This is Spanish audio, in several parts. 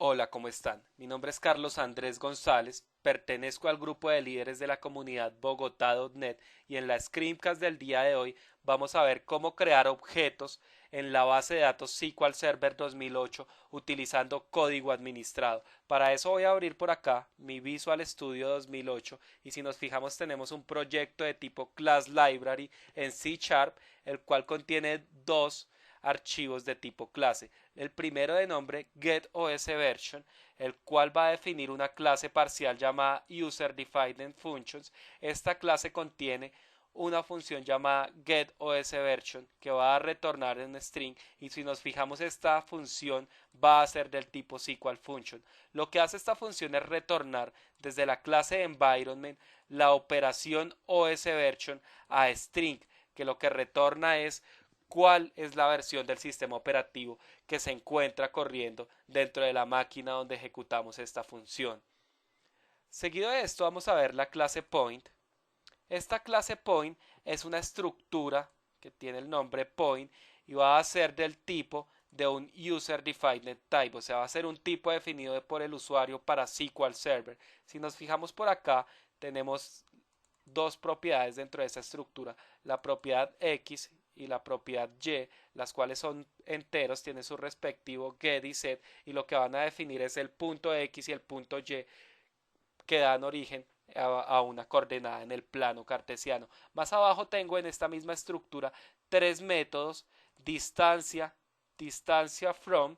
Hola, ¿cómo están? Mi nombre es Carlos Andrés González, pertenezco al grupo de líderes de la comunidad Bogotá.net y en la Screencast del día de hoy vamos a ver cómo crear objetos en la base de datos SQL Server 2008 utilizando código administrado. Para eso voy a abrir por acá mi Visual Studio 2008 y si nos fijamos tenemos un proyecto de tipo Class Library en C Sharp, el cual contiene dos archivos de tipo clase. El primero de nombre getOSVersion, el cual va a definir una clase parcial llamada UserDefinedFunctions. Esta clase contiene una función llamada getOSVersion que va a retornar un string y si nos fijamos esta función va a ser del tipo SQL function. Lo que hace esta función es retornar desde la clase environment la operación OSVersion a string, que lo que retorna es cuál es la versión del sistema operativo que se encuentra corriendo dentro de la máquina donde ejecutamos esta función. Seguido de esto vamos a ver la clase point. Esta clase point es una estructura que tiene el nombre point y va a ser del tipo de un user defined type, o sea, va a ser un tipo definido por el usuario para SQL Server. Si nos fijamos por acá, tenemos dos propiedades dentro de esa estructura, la propiedad X y la propiedad Y, las cuales son enteros, tienen su respectivo get y set, y lo que van a definir es el punto X y el punto Y que dan origen a una coordenada en el plano cartesiano. Más abajo tengo en esta misma estructura tres métodos, distancia, distancia from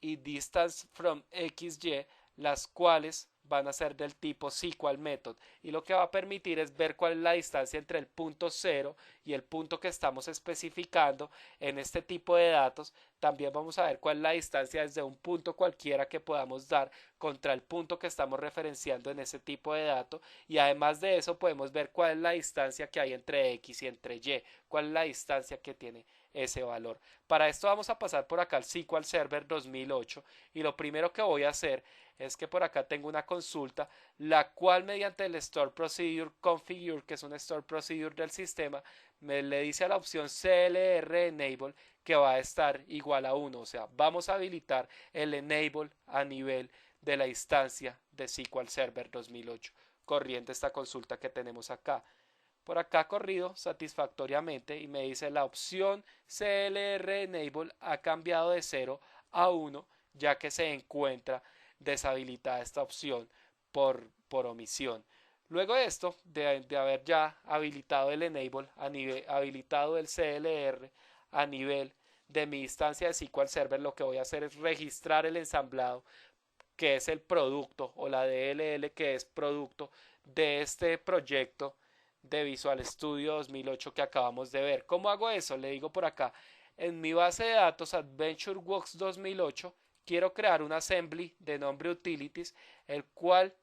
y distance from xy, las cuales van a ser del tipo SQL method y lo que va a permitir es ver cuál es la distancia entre el punto 0 y el punto que estamos especificando en este tipo de datos. También vamos a ver cuál es la distancia desde un punto cualquiera que podamos dar contra el punto que estamos referenciando en ese tipo de dato y además de eso podemos ver cuál es la distancia que hay entre x y entre y, cuál es la distancia que tiene ese valor. Para esto vamos a pasar por acá al SQL Server 2008 y lo primero que voy a hacer es que por acá tengo una consulta, la cual mediante el Store Procedure Configure, que es un Store Procedure del sistema, me le dice a la opción CLR Enable que va a estar igual a 1, o sea, vamos a habilitar el Enable a nivel de la instancia de SQL Server 2008, corriendo esta consulta que tenemos acá. Por acá corrido satisfactoriamente y me dice la opción CLR Enable ha cambiado de 0 a 1 ya que se encuentra deshabilitada esta opción por omisión. Luego de esto, de haber ya habilitado el enable, habilitado el CLR a nivel de mi instancia de SQL Server, lo que voy a hacer es registrar el ensamblado que es el producto o la DLL que es producto de este proyecto de Visual Studio 2008 que acabamos de ver. ¿Cómo hago eso? Le digo por acá, en mi base de datos AdventureWorks 2008 quiero crear un assembly de nombre utilities, el cual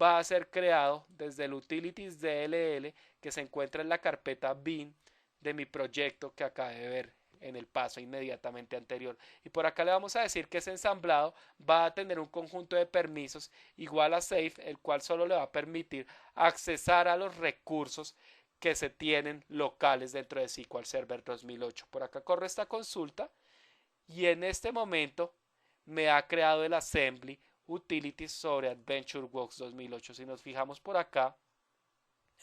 va a ser creado desde el utilities DLL que se encuentra en la carpeta bin de mi proyecto que acabé de ver en el paso inmediatamente anterior. Y por acá le vamos a decir que ese ensamblado va a tener un conjunto de permisos igual a safe, el cual solo le va a permitir accesar a los recursos que se tienen locales dentro de SQL Server 2008. Por acá corro esta consulta y en este momento me ha creado el assembly utilities sobre AdventureWorks 2008. Si nos fijamos por acá,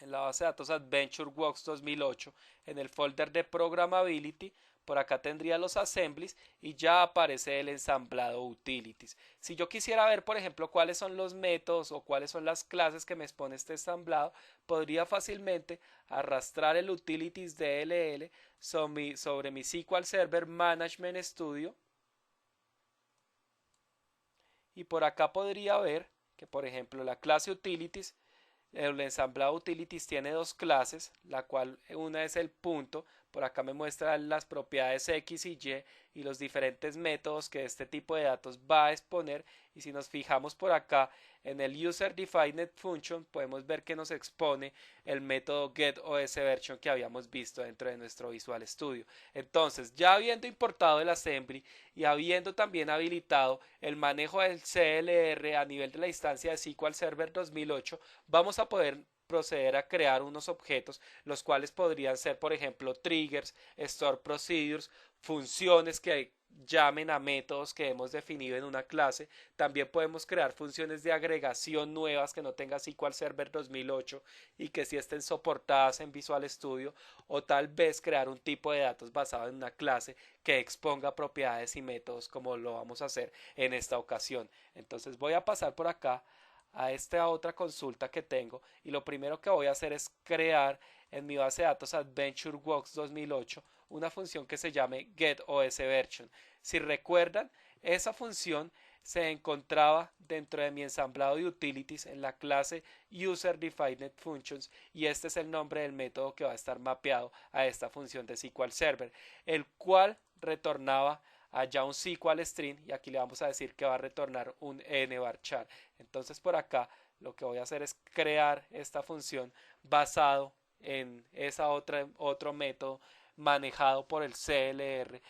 en la base de datos AdventureWorks 2008, en el folder de Programmability, por acá tendría los assemblies y ya aparece el ensamblado utilities. Si yo quisiera ver, por ejemplo, cuáles son los métodos o cuáles son las clases que me expone este ensamblado, podría fácilmente arrastrar el utilities DLL sobre mi SQL Server Management Studio y por acá podría ver que, por ejemplo, la clase utilities, el ensamblado utilities tiene dos clases, la cual una es el punto, por acá me muestra las propiedades X y los diferentes métodos que este tipo de datos va a exponer y si nos fijamos por acá en el user defined function podemos ver que nos expone el método getOSVersion que habíamos visto dentro de nuestro Visual Studio. Entonces, ya habiendo importado el assembly y habiendo también habilitado el manejo del CLR a nivel de la instancia de SQL Server 2008, vamos a poder proceder a crear unos objetos, los cuales podrían ser, por ejemplo, triggers, store procedures, funciones que llamen a métodos que hemos definido en una clase. También podemos crear funciones de agregación nuevas que no tenga SQL Server 2008 y que sí estén soportadas en Visual Studio, o tal vez crear un tipo de datos basado en una clase que exponga propiedades y métodos como lo vamos a hacer en esta ocasión. Entonces voy a pasar por acá a esta otra consulta que tengo y lo primero que voy a hacer es crear en mi base de datos AdventureWorks 2008 una función que se llame getOSVersion. Si recuerdan, esa función se encontraba dentro de mi ensamblado de utilities en la clase UserDefinedFunctions y este es el nombre del método que va a estar mapeado a esta función de SQL Server, el cual retornaba allá un SQL string y aquí le vamos a decir que va a retornar un nvarchar. Entonces por acá lo que voy a hacer es crear esta función basado en esa otro método manejado por el CLR,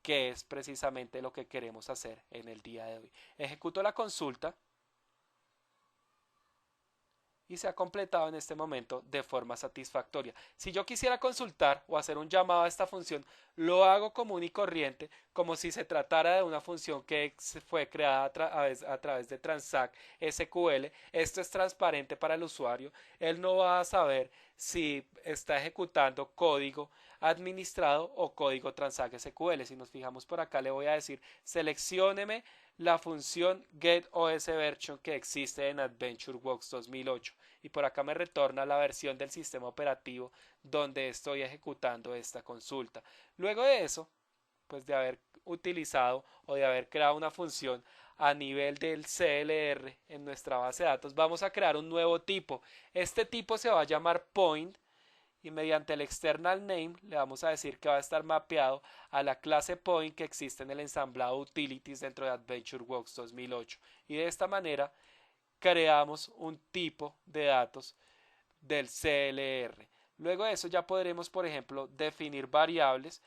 que es precisamente lo que queremos hacer en el día de hoy. Ejecuto la consulta y se ha completado en este momento de forma satisfactoria. Si yo quisiera consultar o hacer un llamado a esta función, lo hago común y corriente, como si se tratara de una función que fue creada a través de Transact SQL. Esto es transparente para el usuario. Él no va a saber si está ejecutando código administrado o código Transact SQL. Si nos fijamos por acá, le voy a decir, seleccióneme la función getOSVersion que existe en AdventureWorks 2008 y por acá me retorna la versión del sistema operativo donde estoy ejecutando esta consulta. Luego de eso, pues de haber utilizado o de haber creado una función a nivel del CLR en nuestra base de datos, vamos a crear un nuevo tipo. Este tipo se va a llamar point y mediante el external name le vamos a decir que va a estar mapeado a la clase point que existe en el ensamblado utilities dentro de AdventureWorks 2008 y de esta manera creamos un tipo de datos del CLR. Luego de eso ya podremos, por ejemplo, definir variables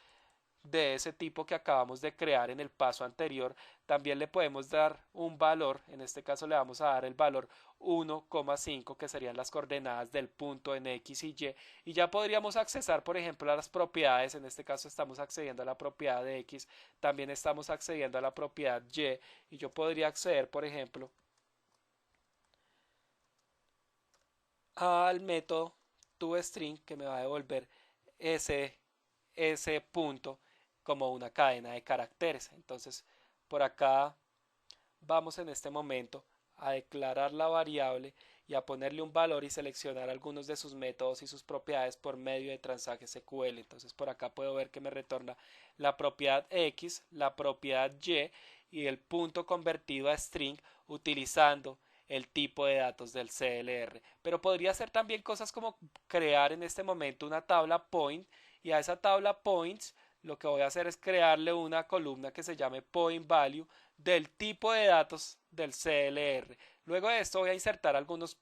de ese tipo que acabamos de crear en el paso anterior. También le podemos dar un valor, en este caso le vamos a dar el valor 1,5 que serían las coordenadas del punto en X y Y y ya podríamos accesar por ejemplo a las propiedades, en este caso estamos accediendo a la propiedad de X, también estamos accediendo a la propiedad Y y yo podría acceder por ejemplo al método toString que me va a devolver ese punto como una cadena de caracteres. Entonces por acá vamos en este momento a declarar la variable y a ponerle un valor y seleccionar algunos de sus métodos y sus propiedades por medio de Transact SQL. Entonces por acá puedo ver que me retorna la propiedad X, la propiedad y el punto convertido a string utilizando el tipo de datos del CLR. Pero podría hacer también cosas como crear en este momento una tabla point y a esa tabla points lo que voy a hacer es crearle una columna que se llame point value del tipo de datos del CLR. Luego de esto voy a insertar algunos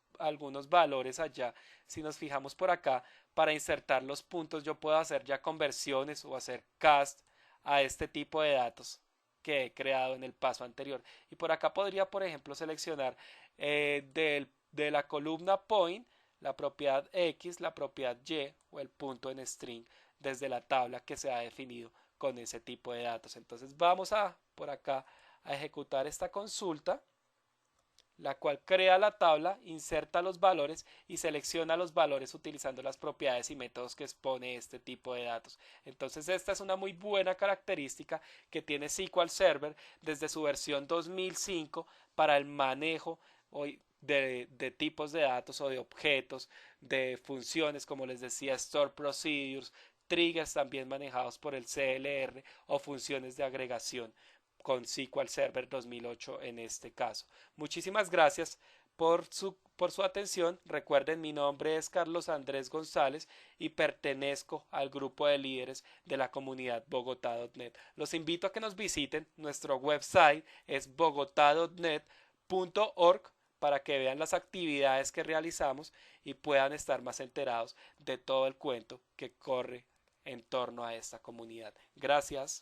valores allá. Si nos fijamos por acá, para insertar los puntos yo puedo hacer ya conversiones o hacer cast a este tipo de datos que he creado en el paso anterior. Y por acá podría, por ejemplo, seleccionar de la columna point la propiedad X, la propiedad Y o el punto en string desde la tabla que se ha definido con ese tipo de datos. Entonces vamos a por acá a ejecutar esta consulta, la cual crea la tabla, inserta los valores y selecciona los valores utilizando las propiedades y métodos que expone este tipo de datos. Entonces esta es una muy buena característica que tiene SQL Server desde su versión 2005 para el manejo de tipos de datos o de objetos, de funciones, como les decía, store procedures, triggers también manejados por el CLR o funciones de agregación con SQL Server 2008 en este caso. Muchísimas gracias por su atención. Recuerden, mi nombre es Carlos Andrés González y pertenezco al grupo de líderes de la comunidad Bogotá.net. Los invito a que nos visiten. Nuestro website es bogotá.net.org para que vean las actividades que realizamos y puedan estar más enterados de todo el cuento que corre en torno a esta comunidad. Gracias.